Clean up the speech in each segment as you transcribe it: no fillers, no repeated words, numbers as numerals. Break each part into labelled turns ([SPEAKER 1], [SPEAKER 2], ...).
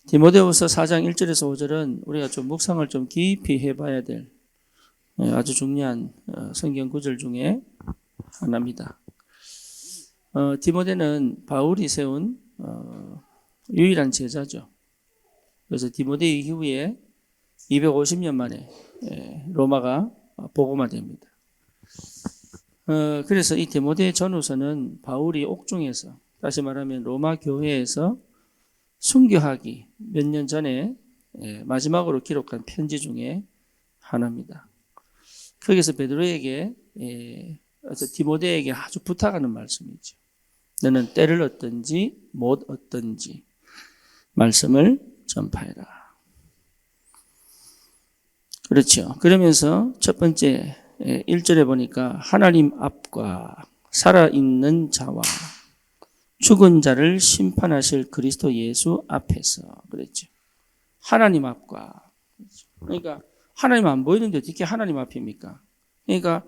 [SPEAKER 1] 디모데후서 4장 1절에서 5절은 우리가 좀 묵상을 좀 깊이 해봐야 될 아주 중요한 성경 구절 중에 하나입니다. 디모데는 바울이 세운 유일한 제자죠. 그래서 디모데 이후에 250년 만에 로마가 복음화됩니다. 그래서 이 디모데 전후서는 바울이 옥중에서, 다시 말하면 로마 교회에서 순교하기 몇 년 전에 마지막으로 기록한 편지 중에 하나입니다. 거기서 베드로에게 디모데에게 아주 부탁하는 말씀이죠. 너는 때를 얻든지 못 얻든지 말씀을 전파해라. 그렇죠. 그러면서 첫 번째 1절에 보니까 하나님 앞과 살아있는 자와 죽은 자를 심판하실 그리스도 예수 앞에서 그랬죠. 하나님 앞과. 그러니까 하나님 안 보이는데 어떻게 하나님 앞입니까? 그러니까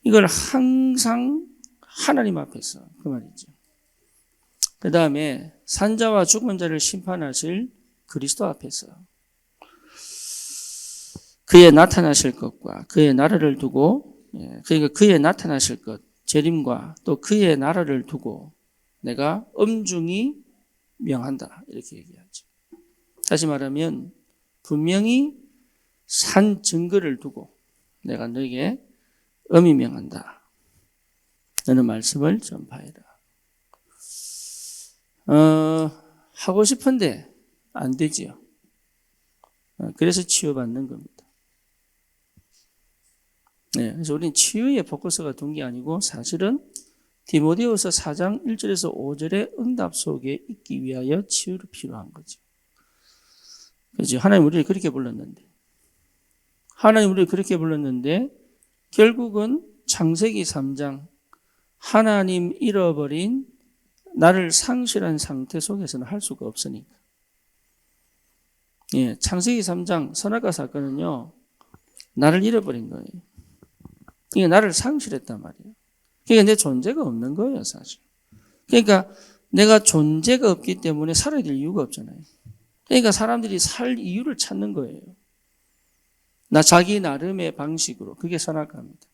[SPEAKER 1] 이걸 항상 하나님 앞에서 그 말이죠. 그 다음에 산자와 죽은 자를 심판하실 그리스도 앞에서 그의 나타나실 것과 그의 나라를 두고, 그러니까 그의 나타나실 것, 재림과 또 그의 나라를 두고 내가 엄중히 명한다 이렇게 얘기하죠. 다시 말하면 분명히 산 증거를 두고 내가 너에게 엄히 명한다. 너는 말씀을 전파해라. 하고 싶은데 안 되지요. 그래서 치유받는 겁니다. 그래서 우리는 치유에 포커스가 둔 게 아니고 사실은 디모데후서 4장 1절에서 5절의 응답 속에 있기 위하여 치유를 필요한 거죠. 그렇죠. 하나님 우리를 그렇게 불렀는데 결국은 창세기 3장 하나님 잃어버린 나를 상실한 상태 속에서는 할 수가 없으니까. 창세기 3장 선악과 사건은요, 나를 잃어버린 거예요. 이게 나를 상실했단 말이에요. 그러니까 내 존재가 없는 거예요, 사실. 그러니까 내가 존재가 없기 때문에 살아야 될 이유가 없잖아요. 그러니까 사람들이 살 이유를 찾는 거예요. 자기 나름의 방식으로. 그게 선악과입니다.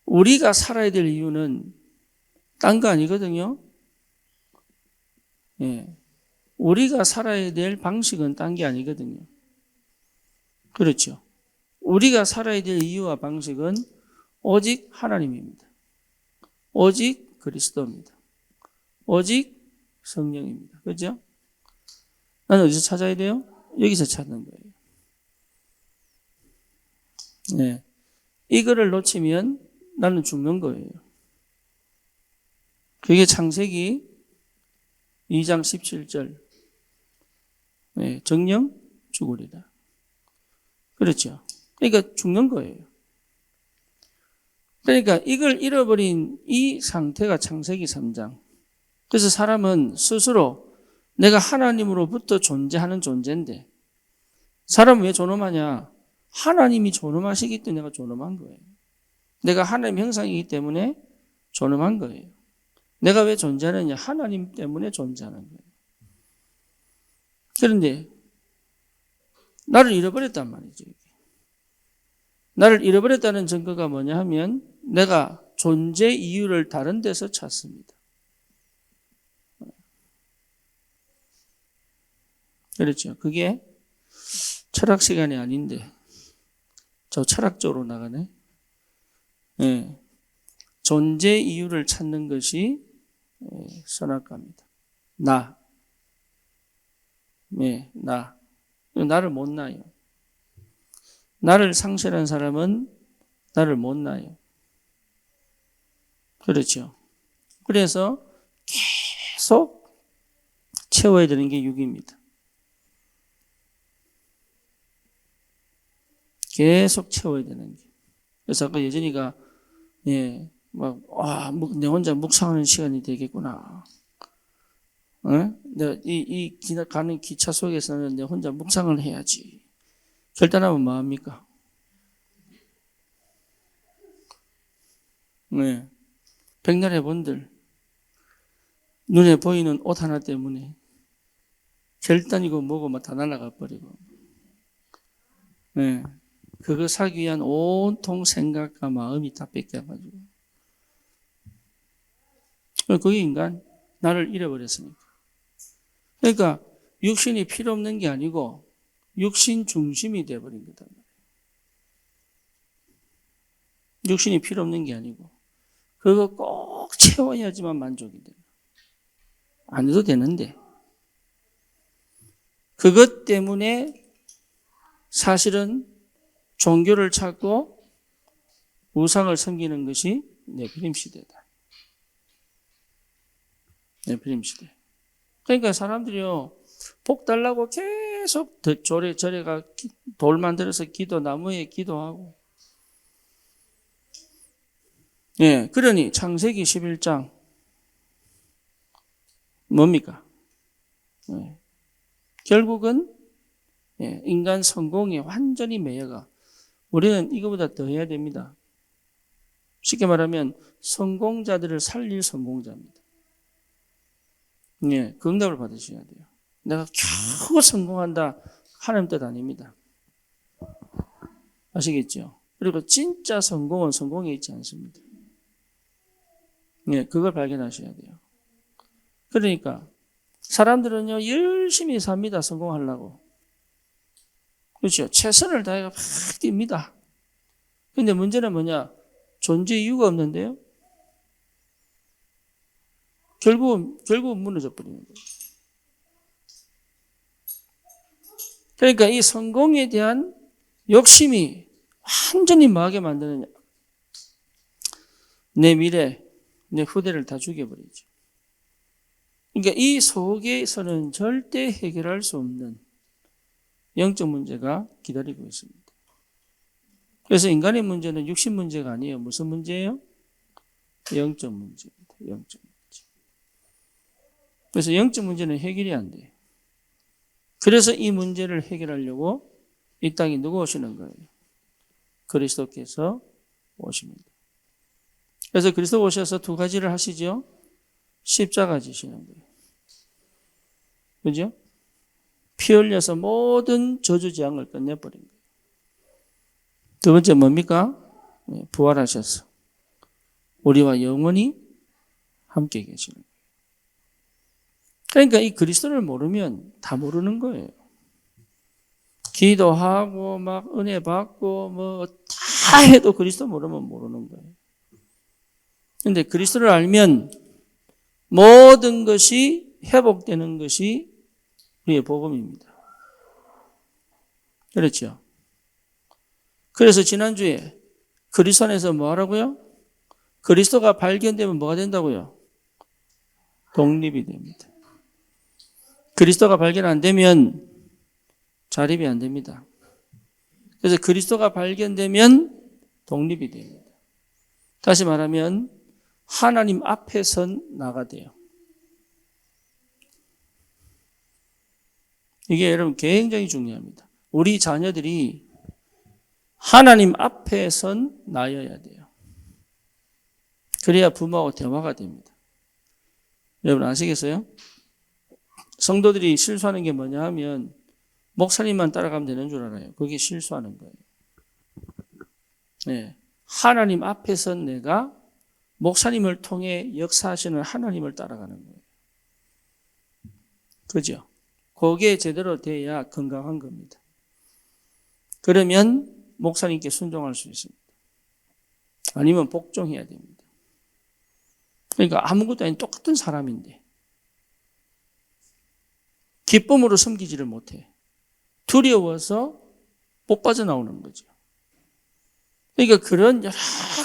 [SPEAKER 1] 우리가 살아야 될 이유는 딴 거 아니거든요. 우리가 살아야 될 방식은 딴 게 아니거든요. 그렇죠. 우리가 살아야 될 이유와 방식은 오직 하나님입니다. 오직 그리스도입니다. 오직 성령입니다. 그렇죠? 나는 어디서 찾아야 돼요? 여기서 찾는 거예요. 이거를 놓치면 나는 죽는 거예요. 그게 창세기 2장 17절. 정령 죽으리라. 그렇죠. 그러니까 죽는 거예요. 그러니까 이걸 잃어버린 이 상태가 창세기 3장. 그래서 사람은 스스로 내가 하나님으로부터 존재하는 존재인데 사람은 왜 존엄하냐? 하나님이 존엄하시기 때문에 내가 존엄한 거예요. 내가 하나님 형상이기 때문에 존엄한 거예요. 내가 왜 존재하느냐? 하나님 때문에 존재하는 거예요. 그런데 나를 잃어버렸단 말이죠. 나를 잃어버렸다는 증거가 뭐냐 하면 내가 존재 이유를 다른 데서 찾습니다. 그렇죠. 그게 철학 시간이 아닌데 저 철학적으로 나가네. 존재 이유를 찾는 것이 선악과입니다. 나. 나를 못 나요. 나를 상실한 사람은 나를 못 나요. 그렇죠. 그래서 계속 채워야 되는 게 육입니다. 계속 채워야 되는 게. 그래서 아까 예전이가 내 혼자 묵상하는 시간이 되겠구나. 내가 가는 기차 속에서는 내 혼자 묵상을 해야지. 결단하면 뭐합니까? 백날 해본들 눈에 보이는 옷 하나 때문에 결단이고 뭐고 막 다 날아가 버리고. 네. 그거 사기 위한 온통 생각과 마음이 다 뺏겨가지고. 그게 인간, 나를 잃어버렸으니까. 그러니까 육신이 필요 없는 게 아니고 육신 중심이 되어버린 거다. 육신이 필요 없는 게 아니고 그거 꼭 채워야지만 만족이 돼요. 안 해도 되는데. 그것 때문에 사실은 종교를 찾고 우상을 섬기는 것이 네피림 시대다. 네피림 시대. 그러니까 사람들이요, 복 달라고 계속 저래가 돌 만들어서 나무에 기도하고. 예, 그러니 창세기 11장 뭡니까? 예, 결국은 인간 성공에 완전히 매여가. 우리는 이거보다 더 해야 됩니다. 쉽게 말하면 성공자들을 살릴 성공자입니다. 예, 그 응답을 받으셔야 돼요. 내가 겨우 성공한다, 하나님 뜻 아닙니다. 아시겠죠? 그리고 진짜 성공은 성공에 있지 않습니다. 예, 그걸 발견하셔야 돼요. 그러니까 사람들은요, 열심히 삽니다. 성공하려고. 그렇죠? 최선을 다해 막 뜁니다. 근데 문제는 뭐냐? 존재 이유가 없는데요? 결국 무너져 버리는 거예요. 그러니까 이 성공에 대한 욕심이 완전히 망하게 만드는 내 미래, 내 후대를 다 죽여버리죠. 그러니까 이 속에서는 절대 해결할 수 없는 영적 문제가 기다리고 있습니다. 그래서 인간의 문제는 육신 문제가 아니에요. 무슨 문제예요? 영적 문제입니다. 영적 문제. 그래서 영적 문제는 해결이 안 돼요. 그래서 이 문제를 해결하려고 이 땅에 누가 오시는 거예요? 그리스도께서 오십니다. 그래서 그리스도 오셔서 두 가지를 하시죠. 십자가 지시는 거예요. 그죠? 피 흘려서 모든 저주재앙을 끝내버린 거예요. 두 번째 뭡니까? 부활하셔서 우리와 영원히 함께 계시는 거예요. 그러니까 이 그리스도를 모르면 다 모르는 거예요. 기도하고 막 은혜 받고 뭐 다 해도 그리스도 모르면 모르는 거예요. 그런데 그리스도를 알면 모든 것이 회복되는 것이 우리의 복음입니다. 그렇죠? 그래서 지난주에 그리스도 안에서 뭐 하라고요? 그리스도가 발견되면 뭐가 된다고요? 독립이 됩니다. 그리스도가 발견 안 되면 자립이 안 됩니다. 그래서 그리스도가 발견되면 독립이 됩니다. 다시 말하면 하나님 앞에선 나가 돼요. 이게 여러분 굉장히 중요합니다. 우리 자녀들이 하나님 앞에선 나여야 돼요. 그래야 부모하고 대화가 됩니다. 여러분 아시겠어요? 성도들이 실수하는 게 뭐냐 하면 목사님만 따라가면 되는 줄 알아요. 그게 실수하는 거예요. 네. 하나님 앞에선 내가 목사님을 통해 역사하시는 하나님을 따라가는 거예요. 그죠? 그게 제대로 돼야 건강한 겁니다. 그러면 목사님께 순종할 수 있습니다. 아니면 복종해야 됩니다. 그러니까 아무것도 아닌 똑같은 사람인데 기쁨으로 섬기지를 못해. 두려워서 못 빠져나오는 거죠. 그러니까 그런 여러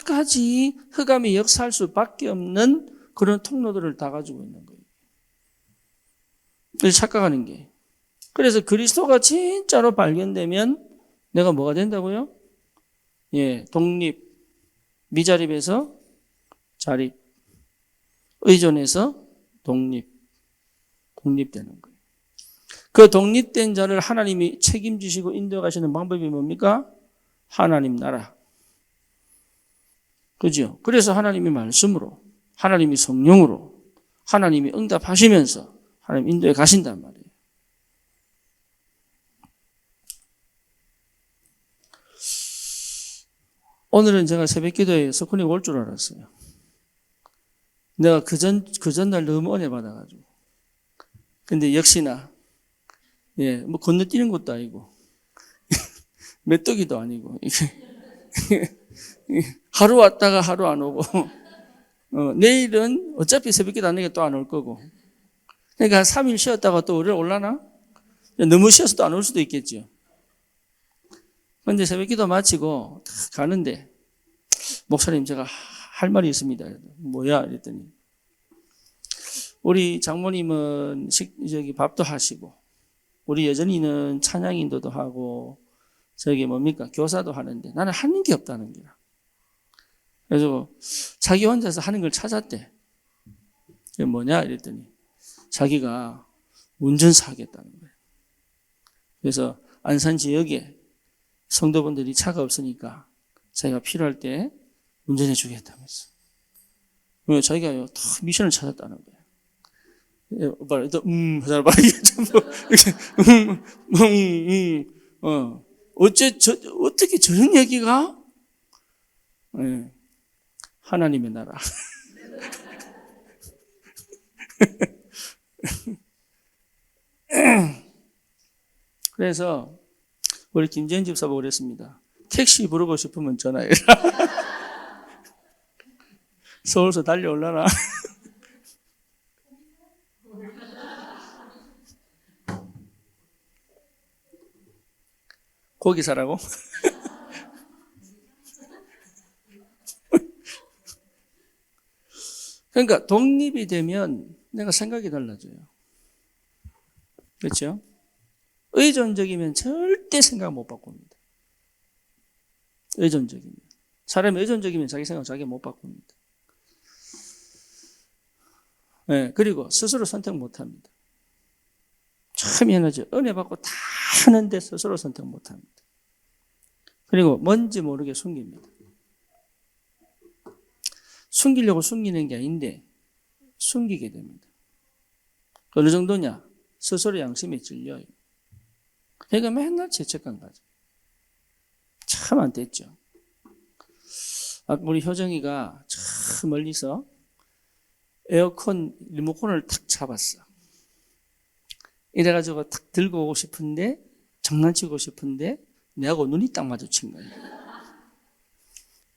[SPEAKER 1] 가지 흑암이 역사할 수밖에 없는 그런 통로들을 다 가지고 있는 거예요. 그래서 착각하는 게. 그래서 그리스도가 진짜로 발견되면 내가 뭐가 된다고요? 예, 독립, 미자립에서 자립, 의존에서 독립되는 거예요. 그 독립된 자를 하나님이 책임지시고 인도하시는 방법이 뭡니까? 하나님 나라. 그죠? 그래서 하나님이 말씀으로, 하나님이 성령으로, 하나님이 응답하시면서 하나님 인도에 가신단 말이에요. 오늘은 제가 새벽 기도에 석훈이 올 줄 알았어요. 내가 그 전날 너무 은혜 받아가지고. 근데 역시나, 뭐 건너뛰는 것도 아니고, 메뚜기도 아니고, 하루 왔다가 하루 안 오고, 내일은 어차피 새벽 기도 안 하니까 또 안 올 거고. 그러니까 3일 쉬었다가 또 월요일 올라나? 너무 쉬어서 또 안 올 수도 있겠죠. 근데 새벽 기도 마치고 가는데, 목사님 제가 할 말이 있습니다. 뭐야? 이랬더니, 우리 장모님은 밥도 하시고, 우리 여전히는 찬양 인도도 하고, 교사도 하는데, 나는 하는 게 없다는 거야. 그래서 자기 혼자서 하는 걸 찾았대. 그게 뭐냐? 이랬더니, 자기가 운전사 하겠다는 거예요. 그래서 안산 지역에 성도분들이 차가 없으니까 자기가 필요할 때 운전해 주겠다면서. 자기가 다 미션을 찾았다는 거예요. 또, 하잖아, 이게 전부, 어떻게 저런 얘기가? 하나님의 나라. 그래서, 우리 김재현 집사 보고 그랬습니다. 택시 부르고 싶으면 전화해라. 서울서 달려올라나? 고기 사라고? 그러니까 독립이 되면 내가 생각이 달라져요. 그렇죠? 의존적이면 절대 생각 못 바꿉니다. 의존적이면. 사람이 의존적이면 자기 생각 자기 못 바꿉니다. 그리고 스스로 선택 못 합니다. 참 희한하죠. 은혜 받고 다 하는데 스스로 선택 못 합니다. 그리고 뭔지 모르게 숨깁니다. 숨기려고 숨기는 게 아닌데 숨기게 됩니다. 어느 정도냐? 스스로 양심에 찔려요. 그러니까 맨날 죄책감 가져. 참 안 됐죠. 우리 효정이가 참 멀리서 에어컨 리모컨을 탁 잡았어. 이래가지고 탁 들고 오고 싶은데, 장난치고 싶은데, 내하고 눈이 딱 마주친 거예요.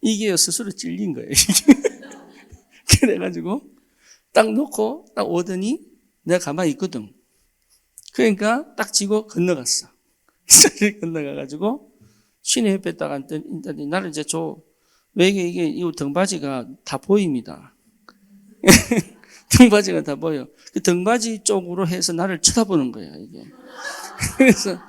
[SPEAKER 1] 이게 스스로 찔린 거예요. 그래가지고, 딱 놓고, 딱 오더니, 내가 가만히 있거든. 그러니까, 딱 지고 건너갔어. 건너가가지고, 시내 옆에 딱 앉더니, 나를 이제 왜 이게, 이 등받이가 다 보입니다. 등받이가 다 보여. 그 등받이 쪽으로 해서 나를 쳐다보는 거야, 이게. 그래서,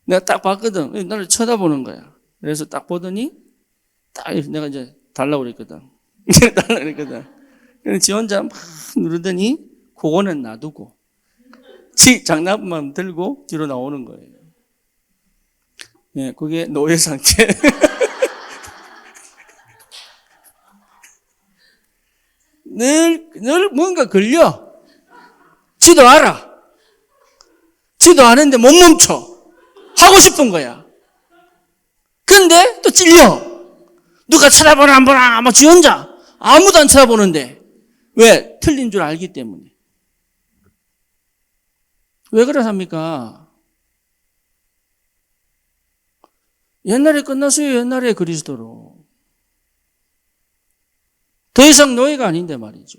[SPEAKER 1] 내가 딱 봤거든. 나를 쳐다보는 거야. 그래서 딱 보더니, 딱 내가 이제 달라고 그랬거든. 달라고 그랬거든. 그래서 지 혼자 막 누르더니, 그거는 놔두고, 지 장난만 들고 뒤로 나오는 거예요. 그게 노예 상태. 늘 뭔가 걸려. 지도 알아. 지도 아는데 못 멈춰. 하고 싶은 거야. 근데 또 찔려. 누가 쳐다보나 안 보나 막 지 혼자. 아무도 안 쳐다보는데. 왜? 틀린 줄 알기 때문에. 왜 그러십니까? 옛날에 끝났어요. 옛날에 그리스도로. 더 이상 노예가 아닌데 말이죠.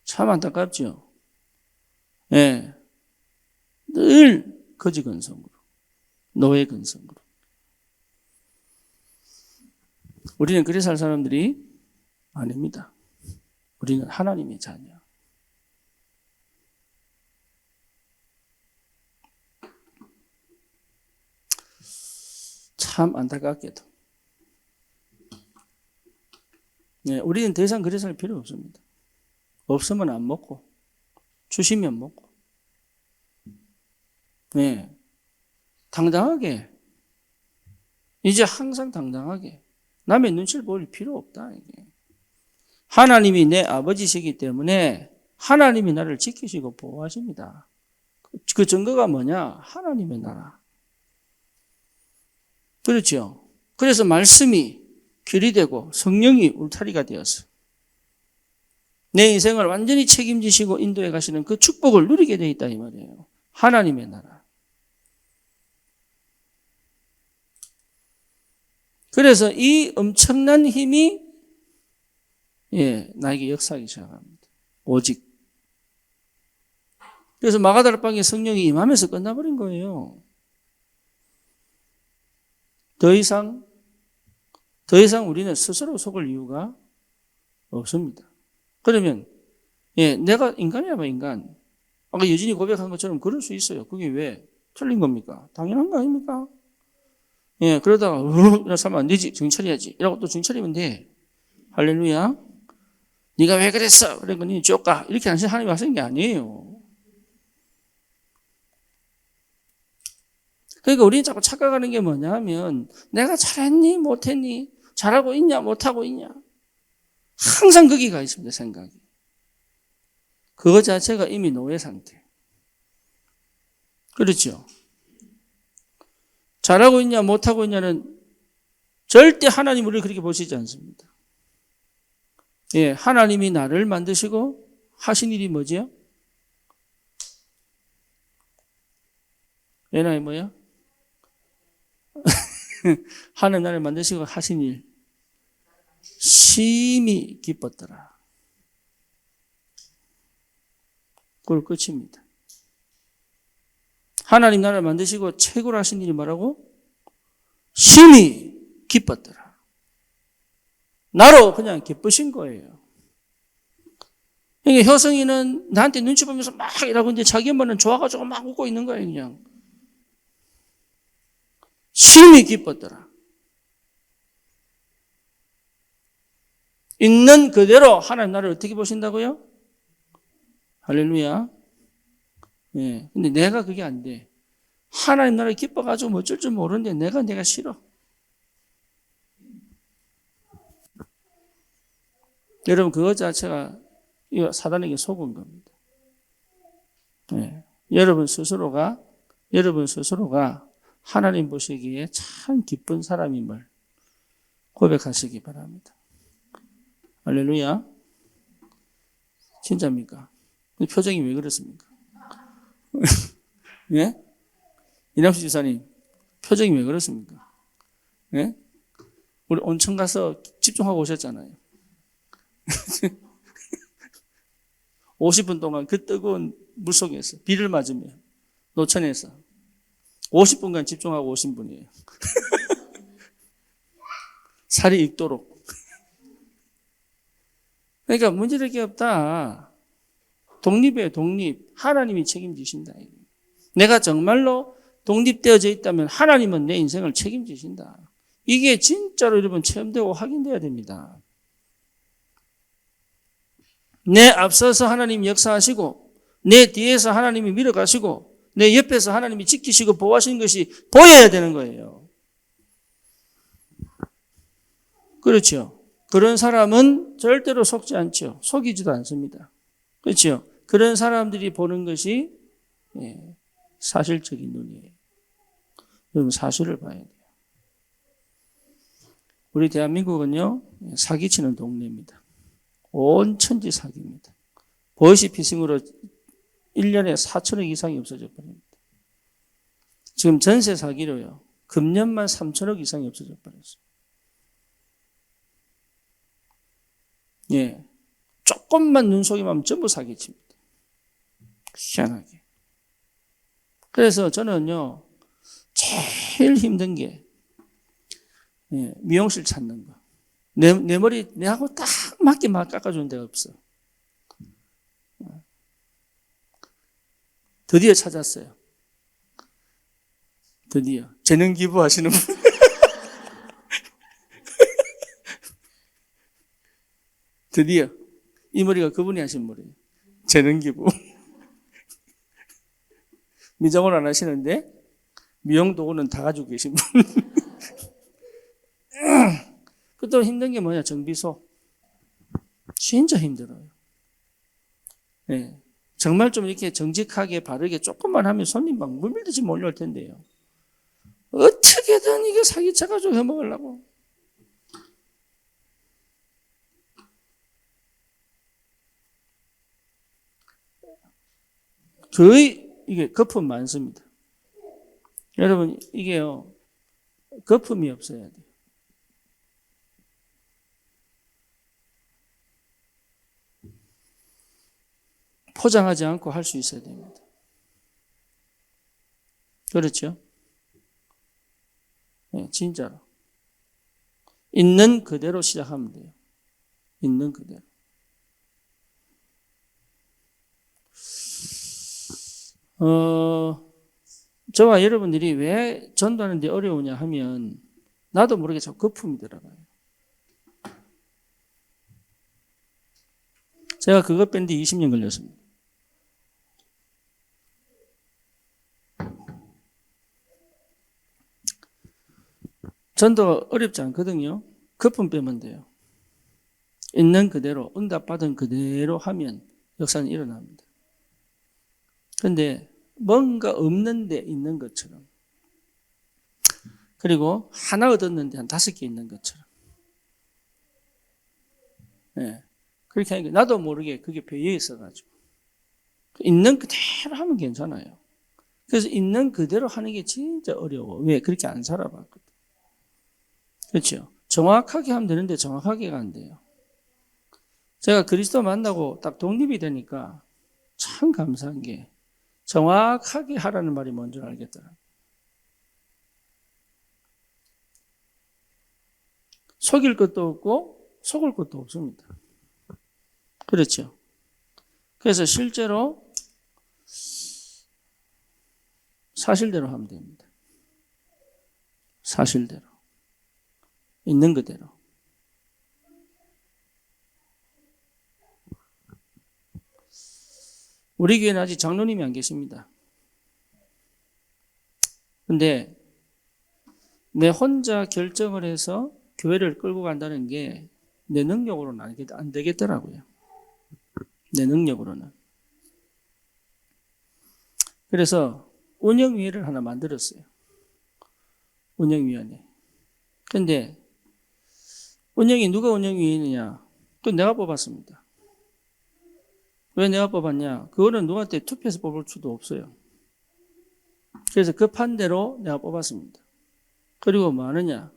[SPEAKER 1] 참 안타깝죠. 늘 거지 근성으로, 노예 근성으로. 우리는 그리 살 사람들이 아닙니다. 우리는 하나님의 자녀. 참 안타깝게도. 우리는 더 이상 그리 살 필요 없습니다. 없으면 안 먹고, 주시면 먹고. 당당하게 이제 항상 당당하게 남의 눈치를 볼 필요 없다. 이게. 하나님이 내 아버지시기 때문에 하나님이 나를 지키시고 보호하십니다. 그 증거가 뭐냐? 하나님의 나라. 그렇죠. 그래서 말씀이 길이 되고 성령이 울타리가 되어서 내 인생을 완전히 책임지시고 인도해 가시는 그 축복을 누리게 돼 있다 이 말이에요. 하나님의 나라. 그래서 이 엄청난 힘이 나에게 역사하기 시작합니다. 오직. 그래서 마가다락방에 성령이 임하면서 끝나버린 거예요. 더 이상 우리는 스스로 속을 이유가 없습니다. 그러면 내가 인간이라면 인간. 아까 여진이 고백한 것처럼 그럴 수 있어요. 그게 왜 틀린 겁니까? 당연한 거 아닙니까? 그러다가 이러서 하면 안 되지. 정찰해야지. 이라고 또 정찰이면 돼. 할렐루야. 네가 왜 그랬어? 그러니까 니 쫓가. 이렇게 하나님이 하시는 게 아니에요. 그러니까 우리는 자꾸 착각하는 게 뭐냐 하면 내가 잘했니? 못했니? 잘하고 있냐? 못하고 있냐? 항상 거기가 있습니다. 생각이. 그거 자체가 이미 노예 상태. 그렇죠? 잘하고 있냐? 못하고 있냐는 절대 하나님 우리를 그렇게 보시지 않습니다. 하나님이 나를 만드시고 하신 일이 뭐지요? 얘나이 뭐야? 하나님 나를 만드시고 하신 일 심히 기뻤더라. 그걸 끝입니다. 하나님 나를 만드시고 최고로 하신 일이 뭐라고? 심히 기뻤더라. 나로 그냥 기쁘신 거예요. 그러니까 효성이는 나한테 눈치 보면서 막 이러고 있는데 자기 엄마는 좋아가지고 막 웃고 있는 거예요. 그냥 심히 기뻤더라. 있는 그대로 하나님 나를 어떻게 보신다고요? 할렐루야. 근데 내가 그게 안 돼. 하나님 나를 기뻐가지고 뭐 어쩔 줄 모르는데 내가 싫어. 여러분 그것 자체가 사단에게 속은 겁니다. 여러분 스스로가 하나님 보시기에 참 기쁜 사람임을 고백하시기 바랍니다. 할렐루야. 진짜입니까? 표정이 왜 그렇습니까? 예? 이남수 지사님, 표정이 왜 그렇습니까? 예? 우리 온천 가서 집중하고 오셨잖아요. 50분 동안 그 뜨거운 물 속에서 비를 맞으며 노천에서 50분간 집중하고 오신 분이에요. 살이 익도록. 그러니까 문제될 게 없다. 독립이에요, 독립. 하나님이 책임지신다. 내가 정말로 독립되어져 있다면 하나님은 내 인생을 책임지신다. 이게 진짜로 여러분 체험되고 확인돼야 됩니다. 내 앞서서 하나님이 역사하시고 내 뒤에서 하나님이 밀어가시고 내 옆에서 하나님이 지키시고 보호하시는 것이 보여야 되는 거예요. 그렇죠. 그런 사람은 절대로 속지 않죠. 속이지도 않습니다. 그렇죠. 그런 사람들이 보는 것이 사실적인 눈이에요. 여러분 사실을 봐야 돼요. 우리 대한민국은요 사기치는 동네입니다. 온 천지 사기입니다. 보이시피싱으로 1년에 4천억 이상이 없어져 버립니다. 지금 전세 사기로요. 금년만 3천억 이상이 없어져 버렸어요. 조금만 눈속임하면 전부 사기칩니다. 희한하게. 그래서 저는요, 제일 힘든 게, 미용실 찾는 거. 내 머리, 내하고 딱 맞게 막 깎아주는 데가 없어. 드디어 찾았어요. 드디어. 재능 기부하시는 분. 드디어. 이 머리가 그분이 하신 머리예요. 재능 기부. 미장원 안 하시는데, 미용 도구는 다 가지고 계신 분. 또 힘든 게 뭐냐? 정비소. 진짜 힘들어요. 네. 정말 좀 이렇게 정직하게 바르게 조금만 하면 손님 막 물밀듯이 몰려올 텐데요. 어떻게든 이게 사기쳐가지고 해먹으려고. 거의 이게 거품 많습니다. 여러분, 이게요, 거품이 없어야 돼요. 포장하지 않고 할 수 있어야 됩니다. 그렇죠? 네, 진짜로. 있는 그대로 시작하면 돼요. 있는 그대로. 저와 여러분들이 왜 전도하는데 어려우냐 하면 나도 모르게 자꾸 거품이 들어가요. 제가 그거 뺀 지 20년 걸렸습니다. 전도가 어렵지 않거든요. 거품 빼면 돼요. 있는 그대로, 응답받은 그대로 하면 역사는 일어납니다. 그런데 뭔가 없는데 있는 것처럼, 그리고 하나 얻었는데 한 5개 있는 것처럼, 네. 그렇게 하니까 나도 모르게 그게 배에 있어가지고 있는 그대로 하면 괜찮아요. 그래서 있는 그대로 하는 게 진짜 어려워. 왜? 그렇게 안 살아봤거든. 그렇죠? 정확하게 하면 되는데 정확하게가 안 돼요. 제가 그리스도 만나고 딱 독립이 되니까 참 감사한 게 정확하게 하라는 말이 뭔지 알겠더라고요. 속일 것도 없고 속을 것도 없습니다. 그렇죠? 그래서 실제로 사실대로 하면 됩니다. 사실대로. 있는 그대로. 우리 교회는 아직 장로님이 안 계십니다. 근데 내 혼자 결정을 해서 교회를 끌고 간다는 게 내 능력으로는 안 되겠더라고요. 내 능력으로는. 그래서 운영위원회를 하나 만들었어요. 운영위원회. 근데 누가 운영위원회냐? 그건 내가 뽑았습니다. 왜 내가 뽑았냐? 그거는 누구한테 투표해서 뽑을 수도 없어요. 그래서 급한 대로 내가 뽑았습니다. 그리고 뭐 하느냐?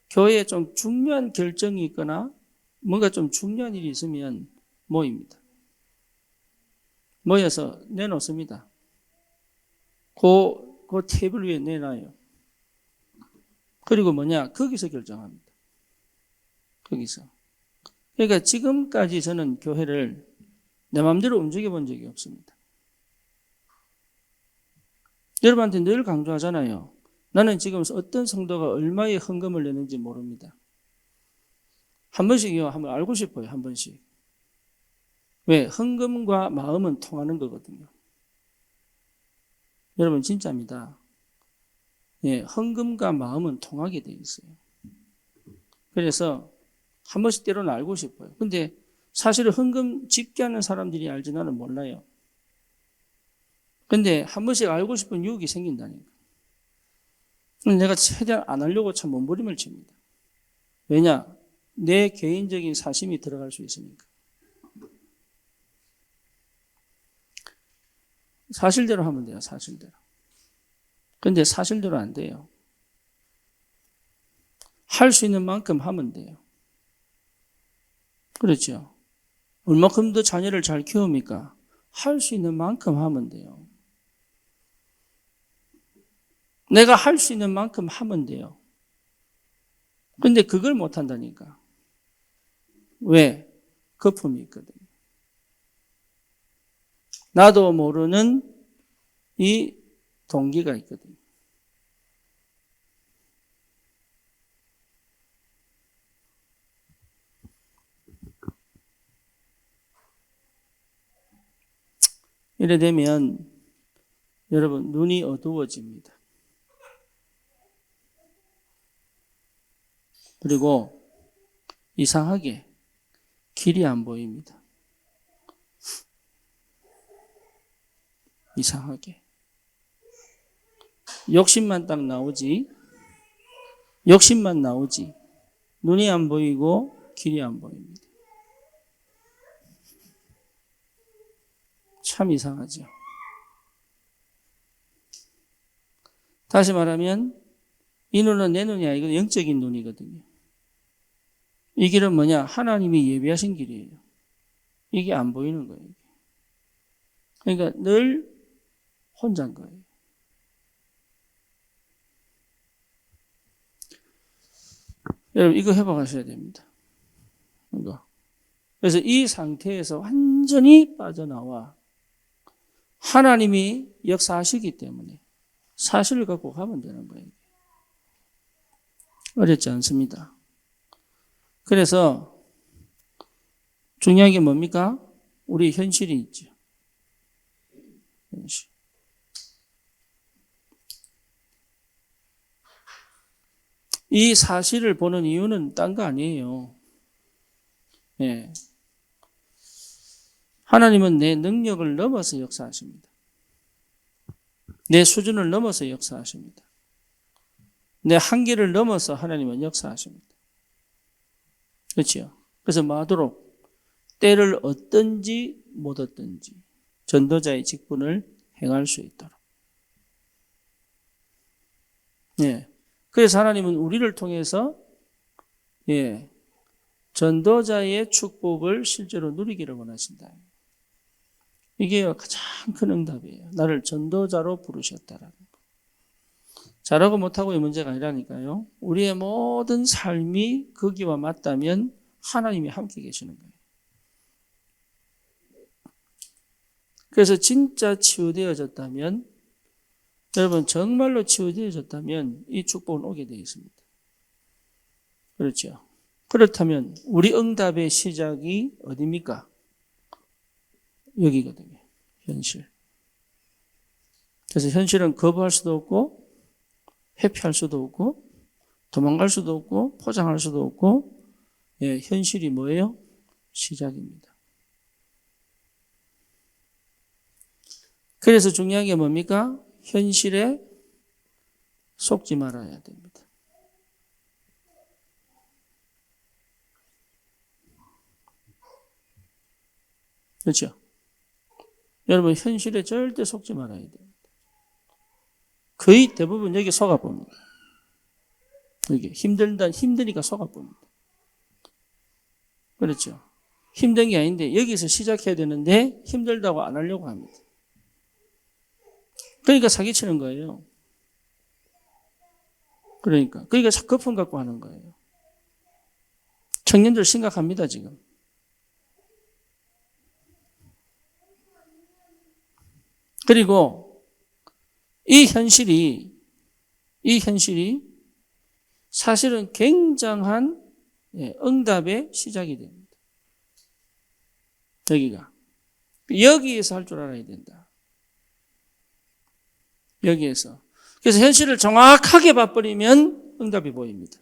[SPEAKER 1] 교회에 좀 중요한 결정이 있거나 뭔가 좀 중요한 일이 있으면 모입니다. 모여서 내놓습니다. 그 테이블 위에 내놔요. 그리고 뭐냐? 거기서 결정합니다. 거기서. 그러니까 지금까지 저는 교회를 내 마음대로 움직여 본 적이 없습니다. 여러분한테 늘 강조하잖아요. 나는 지금 어떤 성도가 얼마의 헌금을 내는지 모릅니다. 한 번씩요, 한번 알고 싶어요, 한 번씩. 왜? 헌금과 마음은 통하는 거거든요. 여러분, 진짜입니다. 예, 헌금과 마음은 통하게 돼 있어요. 그래서 한 번씩 때로는 알고 싶어요. 근데 사실은 헌금 집계하는 사람들이 알지 나는 몰라요. 근데 한 번씩 알고 싶은 유혹이 생긴다니까. 내가 최대한 안 하려고 참 몸부림을 칩니다. 왜냐? 내 개인적인 사심이 들어갈 수 있으니까. 사실대로 하면 돼요, 사실대로. 근데 사실대로 안 돼요. 할 수 있는 만큼 하면 돼요. 그렇죠? 얼마큼 더 자녀를 잘 키웁니까? 할 수 있는 만큼 하면 돼요. 내가 할 수 있는 만큼 하면 돼요. 근데 그걸 못 한다니까. 왜? 거품이 있거든요. 나도 모르는 이 동기가 있거든요. 이래 되면 여러분 눈이 어두워집니다. 그리고 이상하게 길이 안 보입니다. 이상하게. 욕심만 딱 나오지, 욕심만 나오지, 눈이 안 보이고 길이 안 보입니다. 참 이상하죠. 다시 말하면 이 눈은 내 눈이 아니고 영적인 눈이거든요. 이 길은 뭐냐? 하나님이 예비하신 길이에요. 이게 안 보이는 거예요. 그러니까 늘 혼자인 거예요. 여러분 이거 해봐가셔야 됩니다. 이거. 그래서 이 상태에서 완전히 빠져나와 하나님이 역사하시기 때문에 사실을 갖고 가면 되는 거예요. 어렵지 않습니다. 그래서 중요한 게 뭡니까? 우리 현실이 있죠. 현실. 이 사실을 보는 이유는 딴 거 아니에요. 예. 하나님은 내 능력을 넘어서 역사하십니다. 내 수준을 넘어서 역사하십니다. 내 한계를 넘어서 하나님은 역사하십니다. 그렇죠? 그래서 뭐하도록 때를 얻든지 못 얻든지 전도자의 직분을 행할 수 있도록. 예. 그래서 하나님은 우리를 통해서 전도자의 축복을 실제로 누리기를 원하신다. 이게 가장 큰 응답이에요. 나를 전도자로 부르셨다라는 거. 잘하고 못하고의 문제가 아니라니까요. 우리의 모든 삶이 거기와 맞다면 하나님이 함께 계시는 거예요. 그래서 진짜 치유되어졌다면, 여러분 정말로 치유되어졌다면 이 축복은 오게 되어 있습니다. 그렇죠? 그렇다면 우리 응답의 시작이 어디입니까? 여기거든요. 현실. 그래서 현실은 거부할 수도 없고 회피할 수도 없고 도망갈 수도 없고 포장할 수도 없고 현실이 뭐예요? 시작입니다. 그래서 중요한 게 뭡니까? 현실에 속지 말아야 됩니다. 그렇죠? 여러분 현실에 절대 속지 말아야 됩니다. 거의 대부분 여기 속아봅니다. 이게 힘드니까 속아봅니다. 그렇죠? 힘든 게 아닌데 여기서 시작해야 되는데 힘들다고 안 하려고 합니다. 그러니까 사기치는 거예요. 그러니까 거품 갖고 하는 거예요. 청년들 심각합니다 지금. 그리고 이 현실이 사실은 굉장한 응답의 시작이 됩니다. 여기에서 할 줄 알아야 된다. 여기에서. 그래서 현실을 정확하게 봐버리면 응답이 보입니다.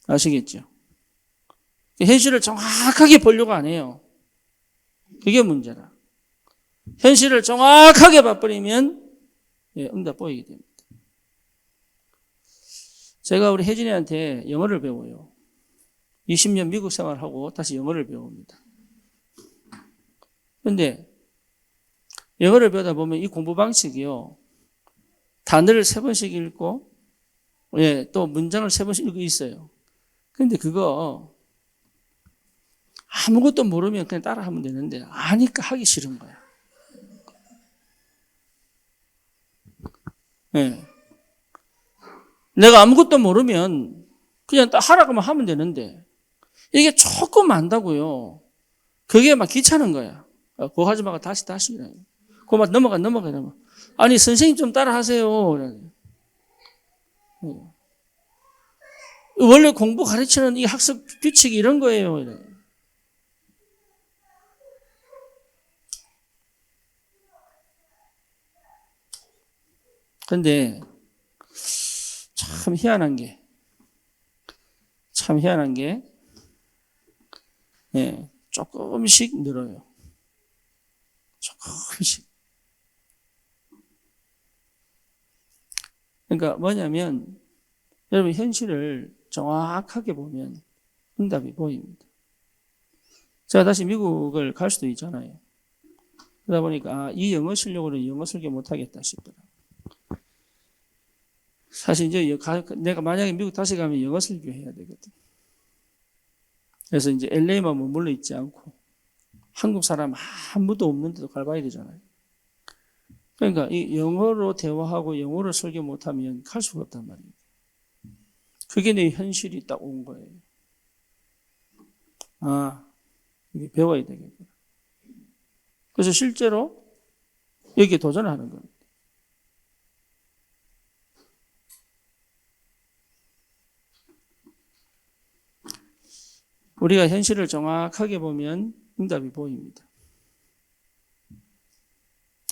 [SPEAKER 1] 아시겠죠? 현실을 정확하게 보려고 안 해요. 그게 문제라. 현실을 정확하게 봐버리면 응답 보이게 됩니다. 제가 우리 혜진이한테 영어를 배워요. 20년 미국 생활하고 다시 영어를 배웁니다. 그런데 영어를 배우다 보면 이 공부 방식이요. 단어를 3번씩 읽고 또 문장을 3번씩 읽고 있어요. 그런데 그거 아무것도 모르면 그냥 따라하면 되는데 아니까 하기 싫은 거야. 내가 아무것도 모르면 그냥 하라고만 하면 되는데 이게 조금 안다고요. 그게 막 귀찮은 거야. 그거 하지 말고 다시. 그거 막 넘어가. 아니 선생님 좀 따라 하세요. 원래 공부 가르치는 이 학습 규칙이 이런 거예요. 근데 참 희한한 게, 예, 조금씩 늘어요. 조금씩. 그러니까 뭐냐면, 여러분 현실을 정확하게 보면 응답이 보입니다. 제가 다시 미국을 갈 수도 있잖아요. 그러다 보니까 이 영어 실력으로는 영어 설교 못하겠다 싶더라고요. 사실 이제 내가 만약에 미국 다시 가면 영어 설교해야 되거든. 그래서 이제 LA만 머물러 있지 않고 한국 사람 아무도 없는데도 가봐야 되잖아요. 그러니까 이 영어로 대화하고 영어로 설교 못하면 갈 수가 없단 말이에요. 그게 내 현실이 딱 온 거예요. 아, 이게 배워야 되겠구나. 그래서 실제로 여기에 도전하는 겁니다. 우리가 현실을 정확하게 보면 응답이 보입니다.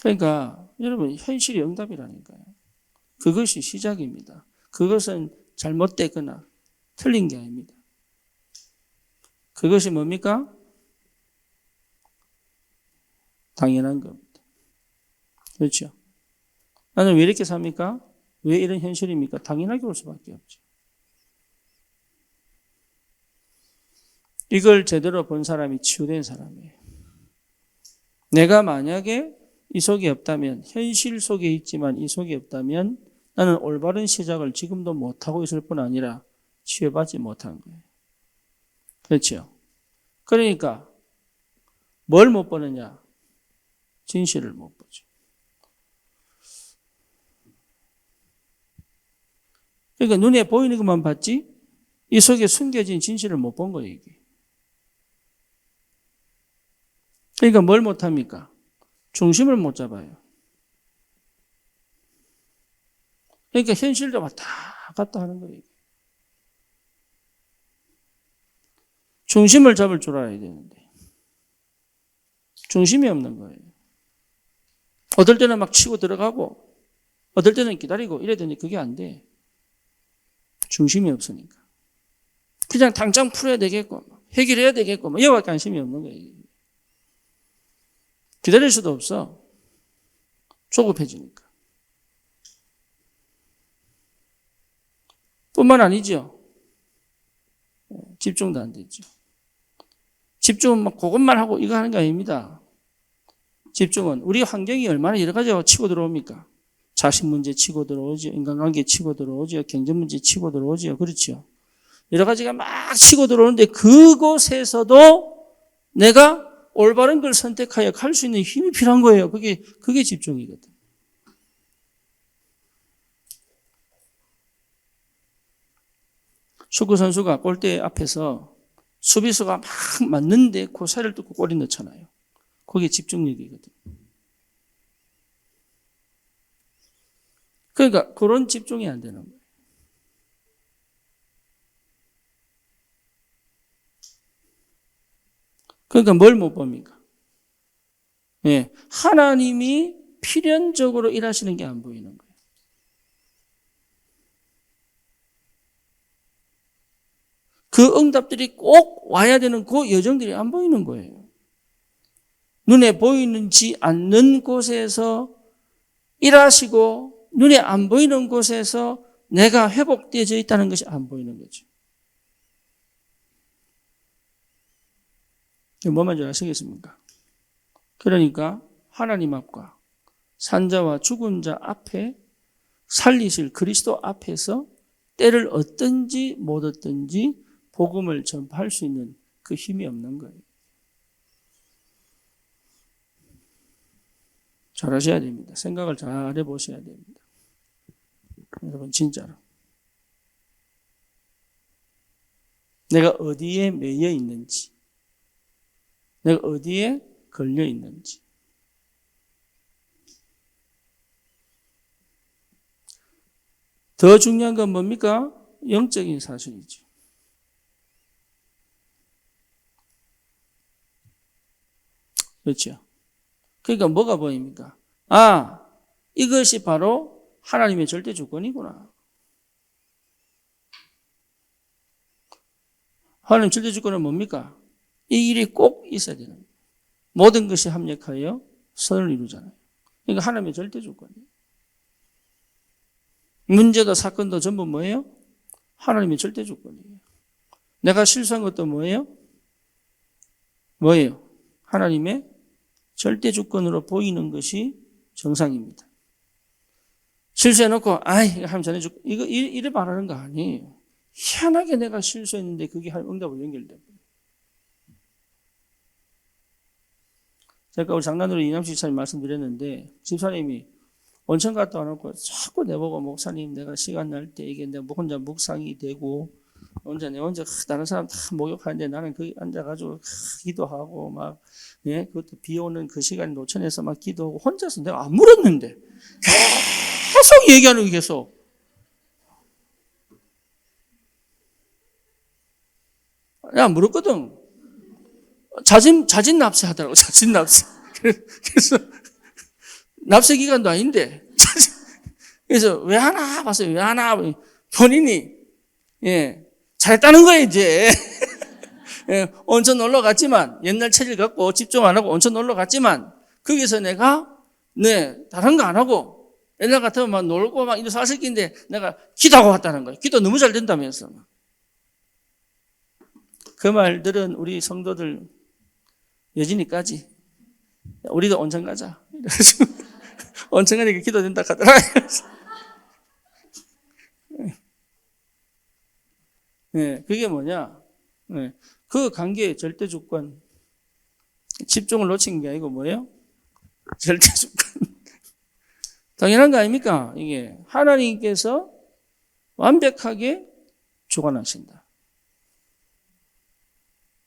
[SPEAKER 1] 그러니까 여러분 현실이 응답이라니까요. 그것이 시작입니다. 그것은 잘못되거나 틀린 게 아닙니다. 그것이 뭡니까? 당연한 겁니다. 그렇죠? 나는 왜 이렇게 삽니까? 왜 이런 현실입니까? 당연하게 올 수밖에 없죠. 이걸 제대로 본 사람이 치유된 사람이에요. 내가 만약에 이 속에 없다면, 현실 속에 있지만 이 속에 없다면 나는 올바른 시작을 지금도 못하고 있을 뿐 아니라 치유받지 못한 거예요. 그렇죠? 그러니까 뭘 못 보느냐? 진실을 못 보죠. 그러니까 눈에 보이는 것만 봤지 이 속에 숨겨진 진실을 못 본 거예요, 이게. 그러니까 뭘 못합니까? 중심을 못 잡아요. 그러니까 현실도 왔다 갔다 하는 거예요. 중심을 잡을 줄 알아야 되는데 중심이 없는 거예요. 어떨 때는 막 치고 들어가고 어떨 때는 기다리고 이래야 되는데 그게 안 돼. 중심이 없으니까. 그냥 당장 풀어야 되겠고 해결해야 되겠고 이거밖에 관심이 없는 거예요. 기다릴 수도 없어. 조급해지니까. 뿐만 아니죠. 집중도 안 되죠. 집중은 막 그것만 하고 이거 하는 게 아닙니다. 집중은 우리 환경이 얼마나 여러 가지가 치고 들어옵니까? 자식 문제 치고 들어오죠. 인간관계 치고 들어오죠. 경제 문제 치고 들어오죠. 그렇죠. 여러 가지가 막 치고 들어오는데 그곳에서도 내가 올바른 걸 선택하여 갈 수 있는 힘이 필요한 거예요. 그게 집중이거든. 축구 선수가 골대 앞에서 수비수가 막 맞는데 그 사이를 뚫고 골이 넣잖아요. 그게 집중력이거든. 그러니까 그런 집중이 안 되는 거예요. 그러니까 뭘 못 봅니까? 예, 하나님이 필연적으로 일하시는 게 안 보이는 거예요. 그 응답들이 꼭 와야 되는 그 여정들이 안 보이는 거예요. 눈에 보이는지 않는 곳에서 일하시고 눈에 안 보이는 곳에서 내가 회복되어져 있다는 것이 안 보이는 거죠. 뭔 말인지 아시겠습니까? 그러니까 하나님 앞과 산자와 죽은 자 앞에 살리실 그리스도 앞에서 때를 얻든지 못 얻든지 복음을 전파할 수 있는 그 힘이 없는 거예요. 잘 하셔야 됩니다. 생각을 잘 해보셔야 됩니다. 여러분 진짜로. 내가 어디에 매여 있는지, 내가 어디에 걸려 있는지. 더 중요한 건 뭡니까? 영적인 사실이죠. 그렇죠. 그러니까 뭐가 보입니까? 아, 이것이 바로 하나님의 절대 주권이구나. 하나님 절대 주권은 뭡니까? 이 일이 꼭 있어야 되는 거예요. 모든 것이 합력하여 선을 이루잖아요. 그러니까 하나님의 절대 주권이에요. 문제도 사건도 전부 뭐예요? 하나님의 절대 주권이에요. 내가 실수한 것도 뭐예요? 뭐예요? 하나님의 절대 주권으로 보이는 것이 정상입니다. 실수해놓고, 이거 하면 전해줄게. 이래 말하는 거 아니에요. 희한하게 내가 실수했는데 그게 응답으로 연결돼요. 제가 우리 장난으로 이남식 집사님 말씀드렸는데, 집사님이 온천 갔다 와놓고 자꾸 내보고, 목사님, 내가 시간 날 때 이게 내가 혼자 묵상이 되고, 혼자 다른 사람 다 목욕하는데 나는 거기 앉아가지고 기도하고 막, 예, 그것도 비 오는 그 시간 노천에서 막 기도하고 혼자서 내가 안 물었는데, 계속 얘기하는 게 계속. 내가 물었거든. 자진 납세 하더라고, 자진 납세. 그래서, 납세 기간도 아닌데. 그래서 왜 하나 봤어요, 왜 하나. 본인이, 예, 잘했다는 거예요, 이제. 예, 온천 놀러 갔지만, 옛날 체질 갖고 집중 안 하고 온천 놀러 갔지만, 거기서 내가, 다른 거 안 하고, 옛날 같으면 막 놀고 막 이래서 사실인데 내가 기도하고 왔다는 거예요. 기도 너무 잘 된다면서. 그 말들은 우리 성도들 여진이까지 우리도 온천 가자. 이래가지고 온천 가니까 기도 된다 하더라. 네, 그게 뭐냐? 네, 그 관계의 절대 주권. 집중을 놓친 게 아니고 뭐예요? 절대 주권. 당연한 거 아닙니까? 이게 하나님께서 완벽하게 주관하신다.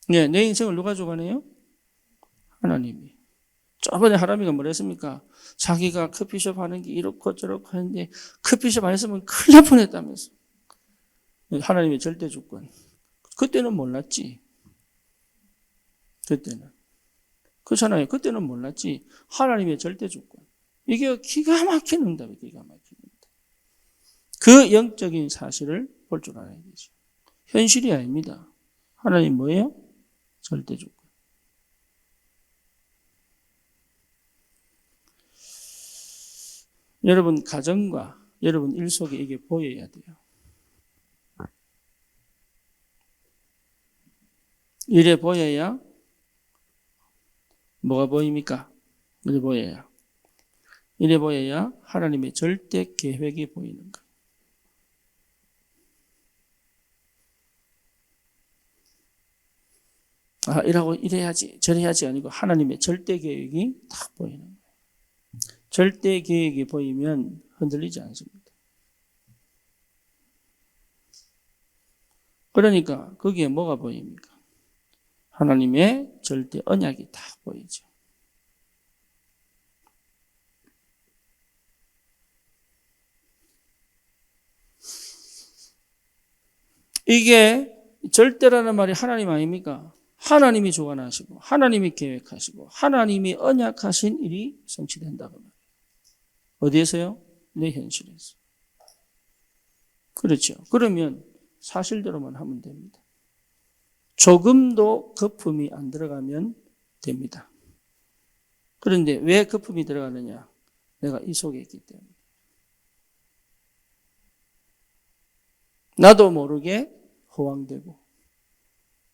[SPEAKER 1] 네, 내 인생을 누가 주관해요? 하나님이. 저번에 하람이가 뭐라 했습니까? 자기가 커피숍 하는 게 이렇고 저렇고 하는데 커피숍 안 했으면 큰일 날 뻔했다면서. 하나님의 절대 주권. 그때는 몰랐지. 그때는. 그렇잖아요. 그때는 몰랐지. 하나님의 절대 주권. 이게 기가 막힌 응답이에요. 기가 막힌 응답. 그 영적인 사실을 볼 줄 알아야 되죠. 현실이 아닙니다. 하나님 뭐예요? 절대 주권. 여러분 가정과 여러분 일 속에 이게 보여야 돼요. 이래 보여야 뭐가 보입니까? 이래 보여야. 이래 보여야 하나님의 절대 계획이 보이는 거예요. 이라고 이래야지 저래야지 아니고 하나님의 절대 계획이 딱 보이는 거예요. 절대 계획이 보이면 흔들리지 않습니다. 그러니까 거기에 뭐가 보입니까? 하나님의 절대 언약이 딱 보이죠. 이게 절대라는 말이 하나님 아닙니까? 하나님이 주관하시고 하나님이 계획하시고 하나님이 언약하신 일이 성취된다고 말해요. 어디에서요? 내 현실에서. 그렇죠. 그러면 사실대로만 하면 됩니다. 조금도 거품이 안 들어가면 됩니다. 그런데 왜 거품이 들어가느냐? 내가 이 속에 있기 때문에. 나도 모르게 허황되고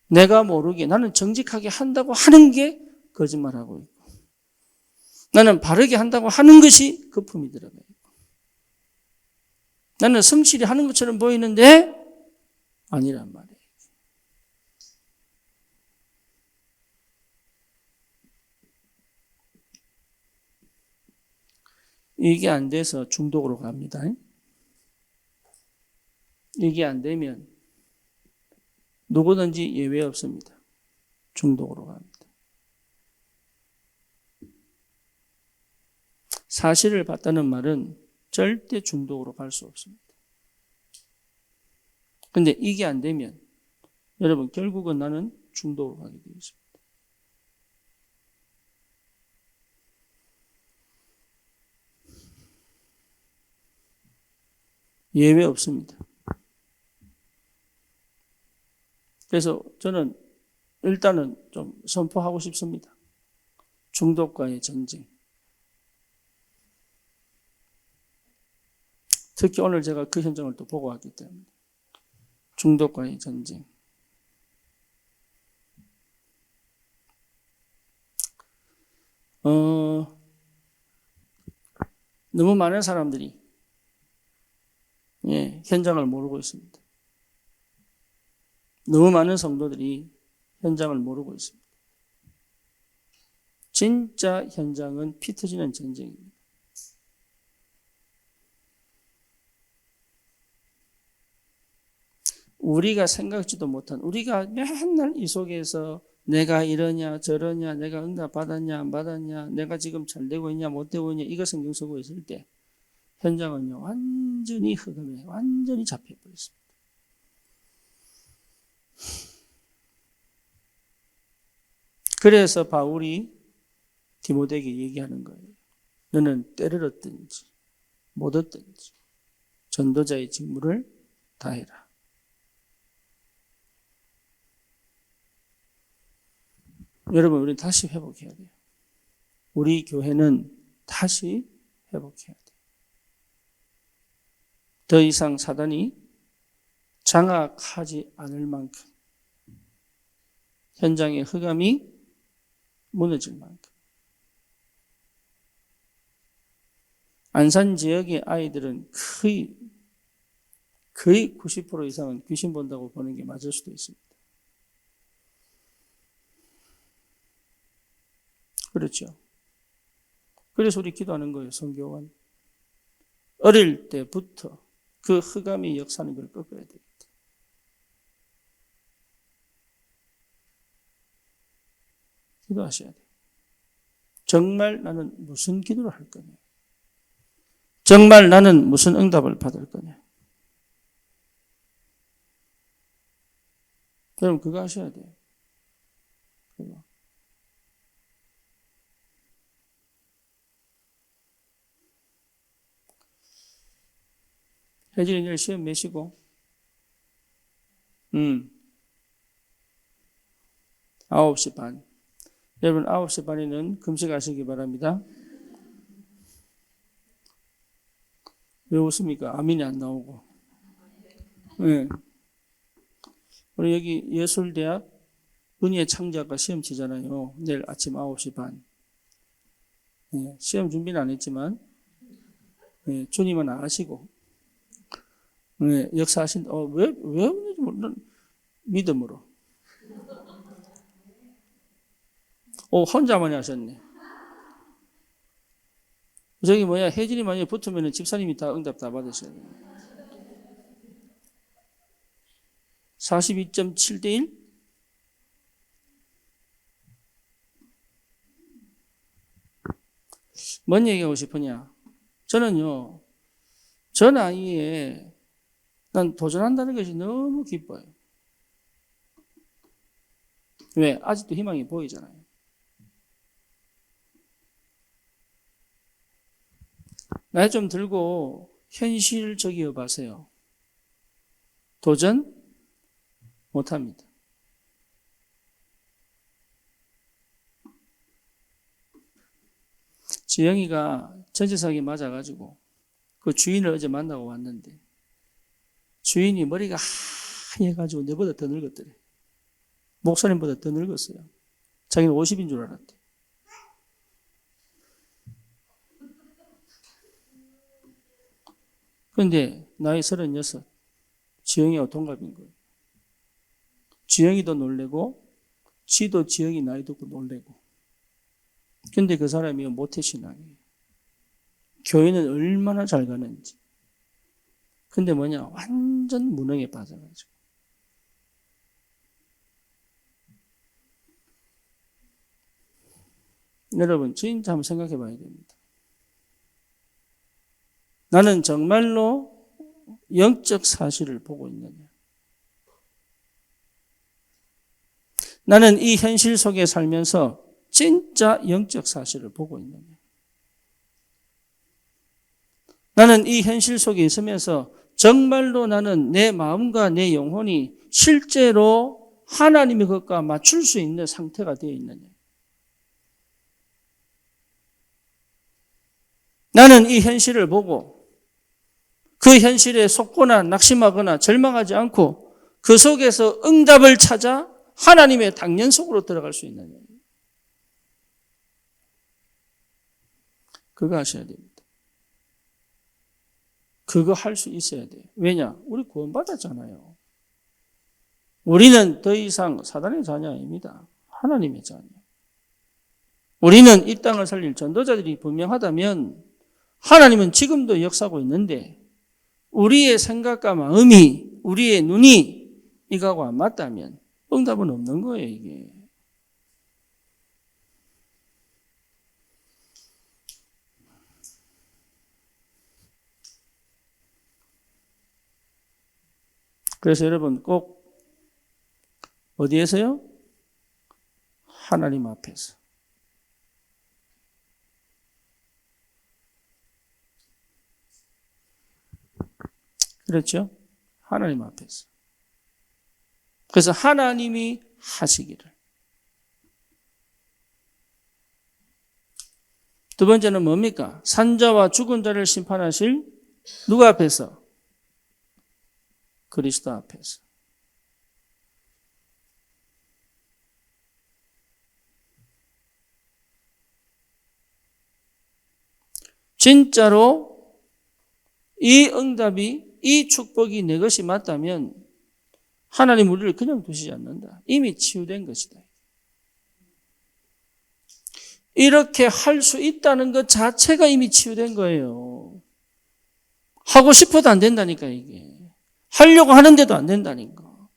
[SPEAKER 1] 내가 모르게 나는 정직하게 한다고 하는 게 거짓말하고 있고 나는 바르게 한다고 하는 것이 거품이 들어가 있고 나는 성실히 하는 것처럼 보이는데 아니란 말이에요. 이게 안 돼서 중독으로 갑니다. 이게 안 되면 누구든지 예외 없습니다. 중독으로 갑니다. 사실을 봤다는 말은 절대 중독으로 갈 수 없습니다. 그런데 이게 안 되면 여러분 결국은 나는 중독으로 가게 되어 있습니다. 예외 없습니다. 그래서 저는 일단은 좀 선포하고 싶습니다. 중독과의 전쟁. 특히 오늘 제가 그 현장을 또 보고 왔기 때문에. 중독과의 전쟁. 너무 많은 사람들이 현장을 모르고 있습니다. 너무 많은 성도들이 현장을 모르고 있습니다. 진짜 현장은 피 터지는 전쟁입니다. 우리가 생각지도 못한, 우리가 맨날 이 속에서 내가 이러냐 저러냐, 내가 응답 받았냐 안 받았냐, 내가 지금 잘 되고 있냐 못 되고 있냐, 이거 신경 쓰고 있을 때 현장은요 완전히 흑암에 완전히 잡혀버렸습니다. 그래서 바울이 디모데에게 얘기하는 거예요. 너는 때를 얻든지 못 얻든지 전도자의 직무를 다해라. 여러분, 우리는 다시 회복해야 돼요. 우리 교회는 다시 회복해야 돼요. 더 이상 사단이 장악하지 않을 만큼 현장의 흑암이 무너질 만큼 안산 지역의 아이들은 거의 90% 이상은 귀신 본다고 보는 게 맞을 수도 있습니다. 그렇죠. 그래서 우리 기도하는 거예요, 성교원. 어릴 때부터 그 흑암의 역사는 걸 꺾어야 되겠다. 기도하셔야 돼요. 정말 나는 무슨 기도를 할 거냐? 정말 나는 무슨 응답을 받을 거냐? 여러분, 그거 하셔야 돼요. 그거. 혜진이 내일 시험 몇시고? 9시 반. 여러분, 9시 반에는 금식하시기 바랍니다. 왜 웃습니까? 아멘이 안 나오고. 네. 우리 여기 예술대학 은희의 창작과 시험 치잖아요. 내일 아침 9시 반. 네. 시험 준비는 안 했지만, 네. 주님은 아시고, 네. 역사하신, 왜 그런지 모르는 믿음으로. 혼자만이 하셨네. 저기 혜진이 만약에 붙으면 집사님이 다 응답 다 받으셔야 돼요. 42.7대 1? 뭔 얘기하고 싶으냐? 저는요, 저 나이에 난 도전한다는 것이 너무 기뻐요. 왜? 아직도 희망이 보이잖아요. 나이 좀 들고 현실적이어 봐세요. 도전 못합니다. 지영이가 전치사기 맞아가지고 그 주인을 어제 만나고 왔는데 주인이 머리가 하얘가지고 내보다 더 늙었더래. 목사님보다 더 늙었어요. 자기는 50인 줄 알았대. 그런데 나이 36, 지영이하고 동갑인 거예요. 지영이도 놀래고 지도 지영이 나이 듣고 놀래고. 근데 그 사람이 모태신앙이에요. 교회는 얼마나 잘 가는지. 근데 완전 무능에 빠져가지고. 여러분, 진짜 한번 생각해 봐야 됩니다. 나는 정말로 영적 사실을 보고 있느냐? 나는 이 현실 속에 살면서 진짜 영적 사실을 보고 있느냐? 나는 이 현실 속에 있으면서 정말로 나는 내 마음과 내 영혼이 실제로 하나님의 것과 맞출 수 있는 상태가 되어 있느냐. 나는 이 현실을 보고 그 현실에 속거나 낙심하거나 절망하지 않고 그 속에서 응답을 찾아 하나님의 당연 속으로 들어갈 수 있느냐. 그거 하셔야 됩니다. 그거 할 수 있어야 돼요. 왜냐? 우리 구원받았잖아요. 우리는 더 이상 사단의 자녀 아닙니다. 하나님의 자녀. 우리는 이 땅을 살릴 전도자들이 분명하다면 하나님은 지금도 역사하고 있는데 우리의 생각과 마음이, 우리의 눈이 이거하고 안 맞다면 응답은 없는 거예요, 이게. 그래서 여러분 꼭 어디에서요? 하나님 앞에서. 그렇죠? 하나님 앞에서. 그래서 하나님이 하시기를. 두 번째는 뭡니까? 산자와 죽은 자를 심판하실 누구 앞에서? 그리스도 앞에서. 진짜로 이 응답이, 이 축복이 내 것이 맞다면 하나님 우리를 그냥 두시지 않는다. 이미 치유된 것이다. 이렇게 할 수 있다는 것 자체가 이미 치유된 거예요. 하고 싶어도 안 된다니까, 이게. 하려고 하는데도 안 된다니까.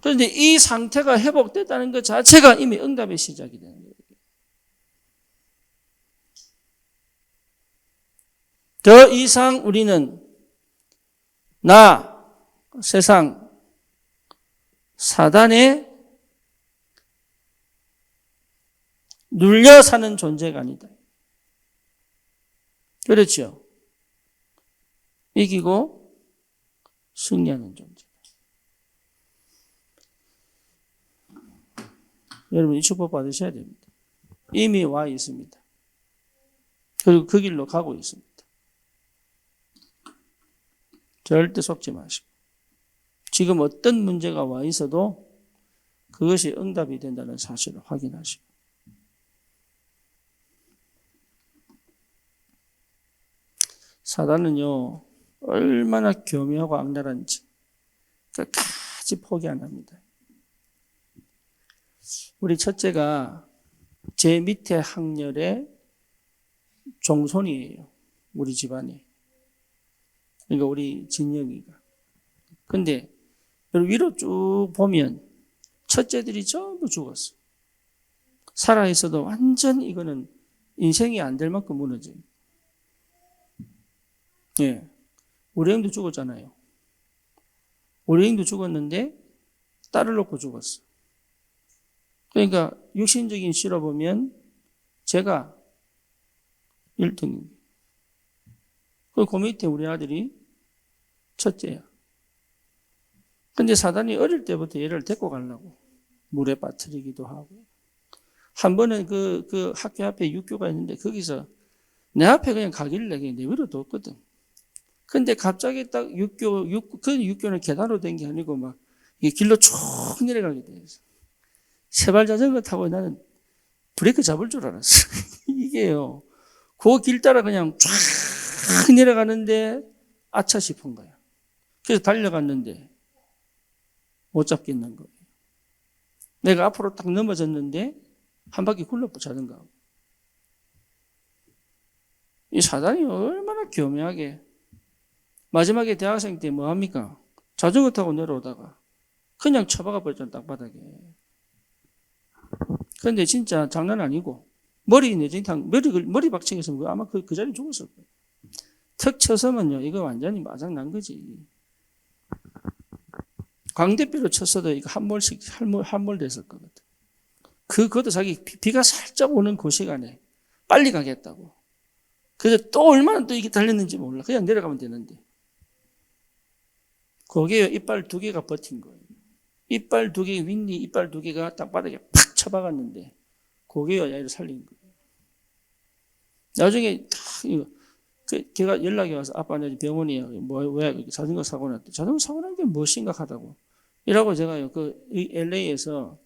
[SPEAKER 1] 그런데 이 상태가 회복됐다는 것 자체가 이미 응답의 시작이 되는 거예요. 더 이상 우리는 나, 세상, 사단에 눌려 사는 존재가 아니다. 그렇죠? 이기고 승리하는 존재. 여러분 이 축복 받으셔야 됩니다. 이미 와 있습니다. 그리고 그 길로 가고 있습니다. 절대 속지 마시고. 지금 어떤 문제가 와 있어도 그것이 응답이 된다는 사실을 확인하시고. 사단은요, 얼마나 교묘하고 악랄한지 끝까지 포기 안 합니다. 우리 첫째가 제 밑에 학렬의 종손이에요. 우리 집안이. 그러니까 우리 진영이가. 근데 위로 쭉 보면 첫째들이 전부 죽었어. 살아있어도 완전 이거는 인생이 안 될 만큼 무너져요. 예. 우리 형도 죽었잖아요. 우리 형도 죽었는데 딸을 놓고 죽었어. 그러니까 육신적인 씨로 보면 제가 1등입니다. 그리고 그 밑에 우리 아들이 첫째야. 근데 사단이 어릴 때부터 얘를 데리고 가려고 물에 빠뜨리기도 하고. 한 번은 그 학교 앞에 육교가 있는데 거기서 내 앞에 그냥 가길래 그냥 내버려 뒀거든. 근데 갑자기 딱 그 육교는 계단으로 된 게 아니고 막 이게 길로 쭉 내려가게 돼서 세발 자전거 타고 나는 브레이크 잡을 줄 알았어. 이게요. 그 길 따라 그냥 쫙 내려가는데 아차 싶은 거야. 그래서 달려갔는데 못 잡겠는 거예요. 내가 앞으로 딱 넘어졌는데 한 바퀴 굴러po 자전거. 이 사단이 얼마나 교묘하게. 마지막에 대학생 때 뭐 합니까? 자전거 타고 내려오다가 그냥 쳐박아 버렸잖아, 땅바닥에. 그런데 진짜 장난 아니고 머리 내진탕 머리 박치겠으면 아마 그 자리에 죽었을 거예요. 턱 쳐서면요, 이거 완전히 마장 난 거지. 광대뼈로 쳤어도 이거 한몰 됐을 거거든. 그것도 자기 비가 살짝 오는 그 시간에 빨리 가겠다고. 그래서 또 얼마나 또 이게 달렸는지 몰라. 그냥 내려가면 되는데. 고개요 이빨 두 개가 버틴 거예요. 이빨 두 개, 윗니 이빨 두 개가 땅바닥에 팍 쳐박았는데 고개요 아이를 살린 거예요. 나중에 걔가 연락이 와서 아빠 나 병원이야. 왜 자전거 사고 났대. 자전거 사고 난 게 뭐 심각하다고. 이라고 제가요 LA에서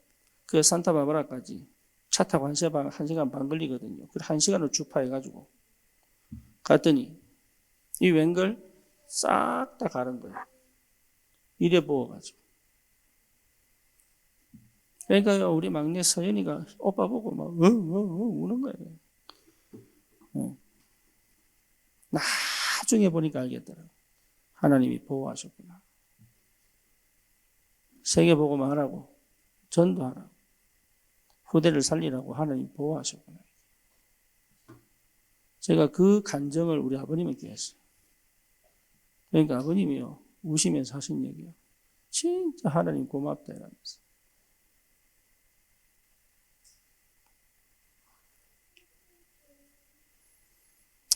[SPEAKER 1] 그 산타바바라까지 차 타고 1시간 반 걸리거든요. 그 1시간을 주파해가지고 갔더니 이 웬걸 싹 다 가른 거예요. 이래 부어가지고. 그러니까요, 우리 막내 서연이가 오빠 보고 막, 우는 거예요. 나중에 보니까 알겠더라고. 하나님이 보호하셨구나. 세계 복음 하라고, 전도하라고, 후대를 살리라고 하나님이 보호하셨구나. 제가 그 간정을 우리 아버님에게 했어요. 그러니까 아버님이요, 우시면서 하신 얘기요. 진짜 하나님 고맙다 이러면서.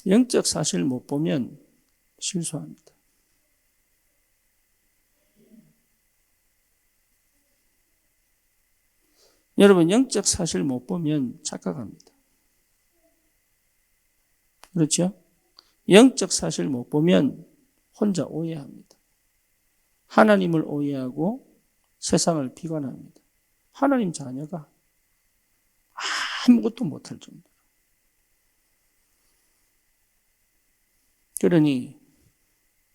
[SPEAKER 1] 영적 사실 못 보면 실수합니다. 여러분, 영적 사실 못 보면 착각합니다. 그렇죠? 영적 사실 못 보면 혼자 오해합니다. 하나님을 오해하고 세상을 비관합니다. 하나님 자녀가 아무것도 못할 정도로. 그러니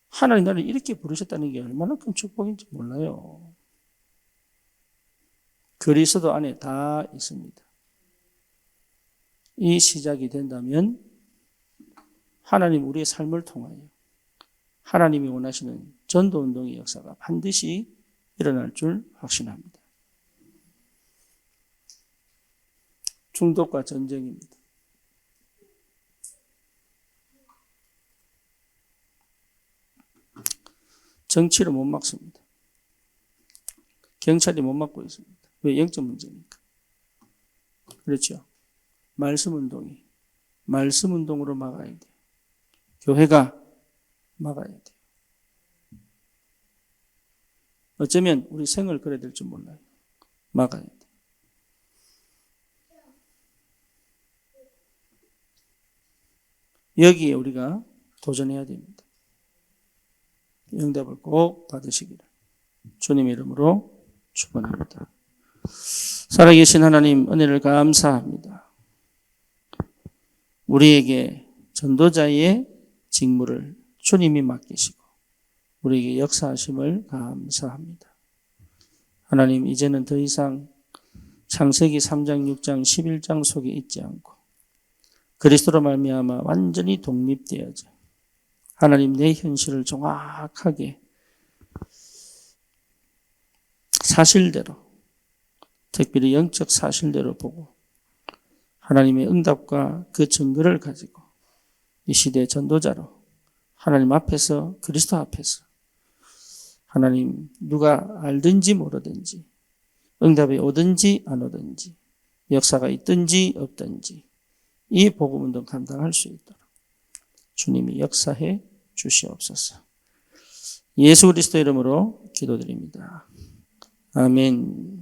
[SPEAKER 1] 하나님 나를 이렇게 부르셨다는 게 얼마나 큰 축복인지 몰라요. 그리스도 안에 다 있습니다. 이 시작이 된다면 하나님 우리의 삶을 통하여 하나님이 원하시는 전도운동의 역사가 반드시 일어날 줄 확신합니다. 중독과 전쟁입니다. 정치를 못 막습니다. 경찰이 못 막고 있습니다. 왜? 영적 문제니까. 그렇죠? 말씀 운동으로 막아야 돼요. 교회가 막아야 돼요. 어쩌면 우리 생을 걸어야 될 줄 몰라요. 막아야 돼요. 여기에 우리가 도전해야 됩니다. 응답을 꼭 받으시기를 주님의 이름으로 축원합니다. 살아계신 하나님 은혜를 감사합니다. 우리에게 전도자의 직무를 주님이 맡기시고 우리에게 역사하심을 감사합니다. 하나님 이제는 더 이상 창세기 3장, 6장, 11장 속에 있지 않고 그리스도로 말미암아 완전히 독립되어져 하나님 내 현실을 정확하게 사실대로 특별히 영적 사실대로 보고 하나님의 응답과 그 증거를 가지고 이 시대의 전도자로 하나님 앞에서 그리스도 앞에서 하나님 누가 알든지 모르든지 응답이 오든지 안 오든지 역사가 있든지 없든지 이 복음운동 감당할 수 있도록 주님이 역사해 주시옵소서. 예수 그리스도 이름으로 기도드립니다. 아멘.